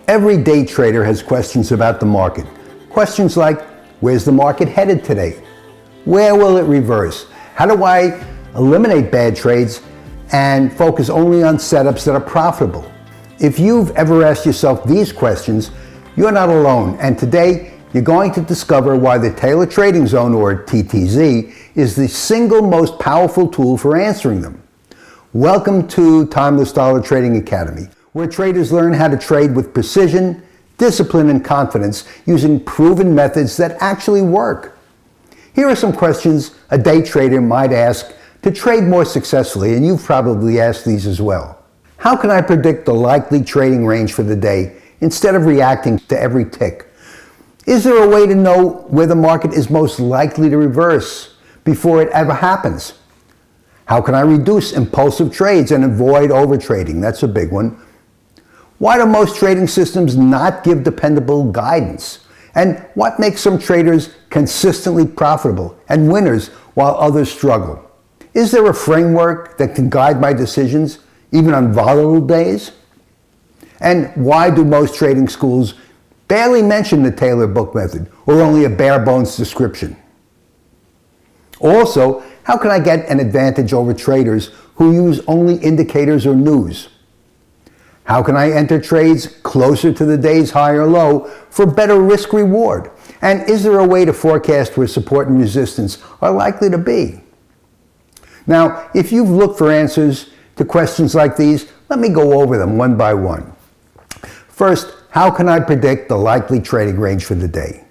Every day trader has questions about the market. Questions like, where's the market headed today? Where will it reverse? How do I eliminate bad trades and focus only on setups that are profitable? If you've ever asked yourself these questions, you're not alone. And today, you're going to discover why the Taylor Trading Zone, or TTZ, is the single most powerful tool for answering them. Welcome to Timeless Dollar Trading Academy, where traders learn how to trade with precision, discipline, and confidence using proven methods that actually work. Here are some questions a day trader might ask to trade more successfully, and you've probably asked these as well. How can I predict the likely trading range for the day instead of reacting to every tick? Is there a way to know where the market is most likely to reverse before it ever happens? How can I reduce impulsive trades and avoid overtrading? That's a big one. Why do most trading systems not give dependable guidance? And what makes some traders consistently profitable and winners while others struggle? Is there a framework that can guide my decisions even on volatile days? And why do most trading schools barely mention the Taylor book method, or only a bare bones description? Also, how can I get an advantage over traders who use only indicators or news? How can I enter trades closer to the day's high or low for better risk reward? And is there a way to forecast where support and resistance are likely to be? Now, if you've looked for answers to questions like these, let me go over them one by one. First, how can I predict the likely trading range for the day?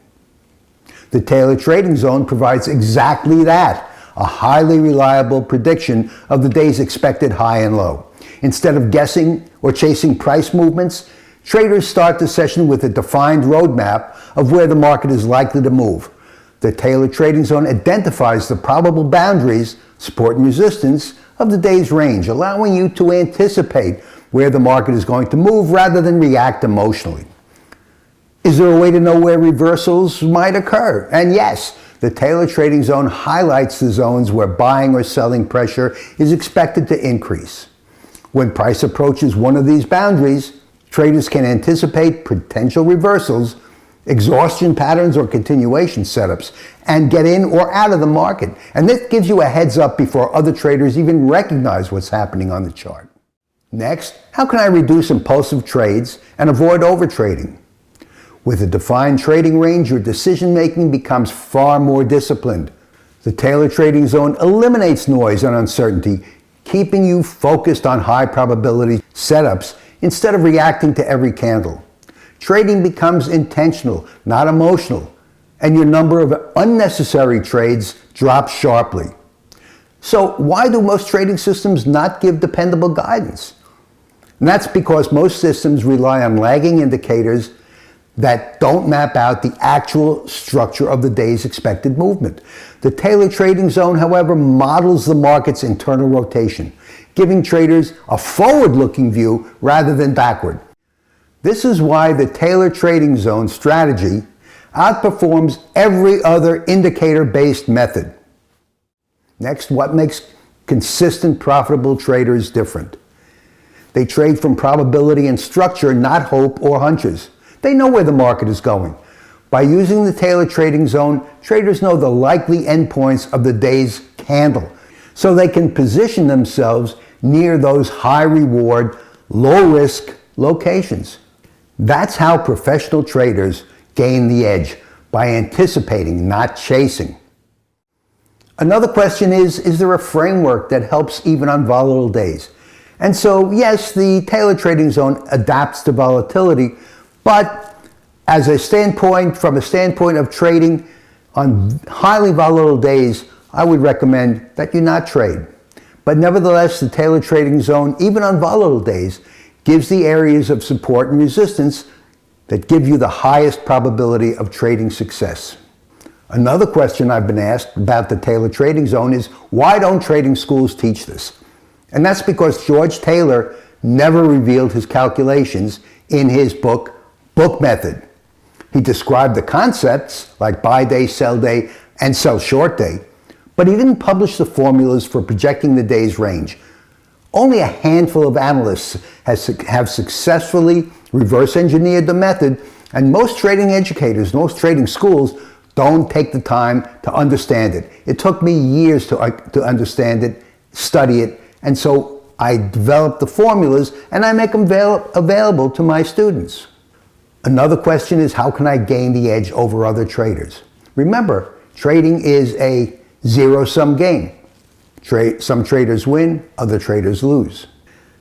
The Taylor Trading Zone provides exactly that, a highly reliable prediction of the day's expected high and low. Instead of guessing or chasing price movements, traders start the session with a defined roadmap of where the market is likely to move. The Taylor Trading Zone identifies the probable boundaries, support and resistance, of the day's range, allowing you to anticipate where the market is going to move rather than react emotionally. Is there a way to know where reversals might occur? And yes, the Taylor Trading Zone highlights the zones where buying or selling pressure is expected to increase. When price approaches one of these boundaries, traders can anticipate potential reversals, exhaustion patterns, or continuation setups, and get in or out of the market. And this gives you a heads up before other traders even recognize what's happening on the chart. Next, how can I reduce impulsive trades and avoid overtrading? With a defined trading range, your decision-making becomes far more disciplined. The Taylor Trading Zone eliminates noise and uncertainty, keeping you focused on high probability setups instead of reacting to every candle. Trading becomes intentional, not emotional, and your number of unnecessary trades drops sharply. So why do most trading systems not give dependable guidance? And that's because most systems rely on lagging indicators that don't map out the actual structure of the day's expected movement. The Taylor Trading Zone, however, models the market's internal rotation, giving traders a forward-looking view rather than backward. This is why the Taylor Trading Zone strategy outperforms every other indicator-based method. Next, what makes consistent, profitable traders different? They trade from probability and structure, not hope or hunches. They know where the market is going. By using the Taylor Trading Zone, traders know the likely endpoints of the day's candle, so they can position themselves near those high reward, low risk locations. That's how professional traders gain the edge, by anticipating, not chasing. Another question is there a framework that helps even on volatile days? And so, yes, the Taylor Trading Zone adapts to volatility, but from a standpoint of trading on highly volatile days, I would recommend that you not trade. But nevertheless, the Taylor Trading Zone, even on volatile days, gives the areas of support and resistance that give you the highest probability of trading success. Another question I've been asked about the Taylor Trading Zone is, why don't trading schools teach this? And that's because George Taylor never revealed his calculations in his book Method. He described the concepts like buy day, sell day, and sell short day, but he didn't publish the formulas for projecting the day's range. Only a handful of analysts have successfully reverse engineered the method, and most trading educators, most trading schools don't take the time to understand it. It took me years to understand it, study it, and so I developed the formulas and I make them available to my students. Another question is, how can I gain the edge over other traders? Remember, trading is a zero-sum game. Some traders win, other traders lose.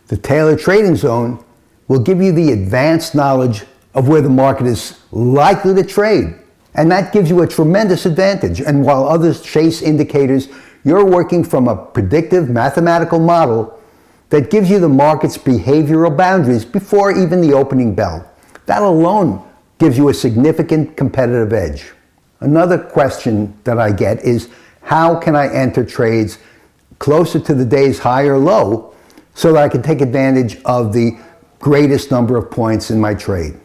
The tailored trading zone will give you the advanced knowledge of where the market is likely to trade. And that gives you a tremendous advantage. And while others chase indicators, you're working from a predictive mathematical model that gives you the market's behavioral boundaries before even the opening bell. That alone gives you a significant competitive edge. Another question that I get is, how can I enter trades closer to the day's high or low so that I can take advantage of the greatest number of points in my trade?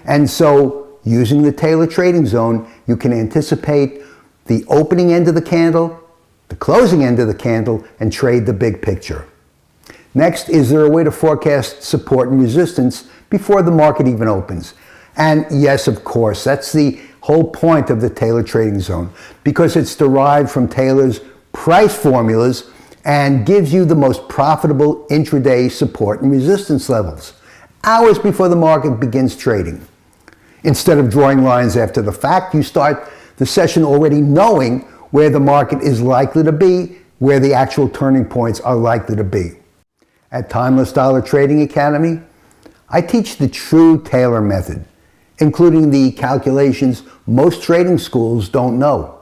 And so, using the tailored trading zone, you can anticipate the opening end of the candle, the closing end of the candle, and trade the big picture. Next, is there a way to forecast support and resistance before the market even opens? And yes, of course, that's the whole point of the tailored trading zone, because it's derived from Taylor's price formulas and gives you the most profitable intraday support and resistance levels, hours before the market begins trading. Instead of drawing lines after the fact, you start the session already knowing where the market is likely to be, where the actual turning points are likely to be. At Timeless Dollar Trading Academy, I teach the true Taylor method, including the calculations most trading schools don't know,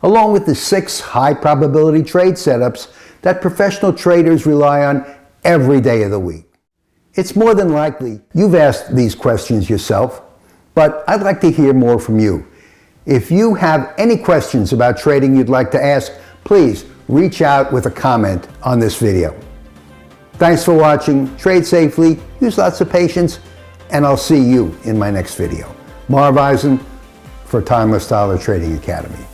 along with the 6 high probability trade setups that professional traders rely on every day of the week. It's more than likely you've asked these questions yourself, but I'd like to hear more from you. If you have any questions about trading you'd like to ask, please reach out with a comment on this video. Thanks for watching. Trade safely, use lots of patience, and I'll see you in my next video. Marv Eisen for Timeless Dollar Trading Academy.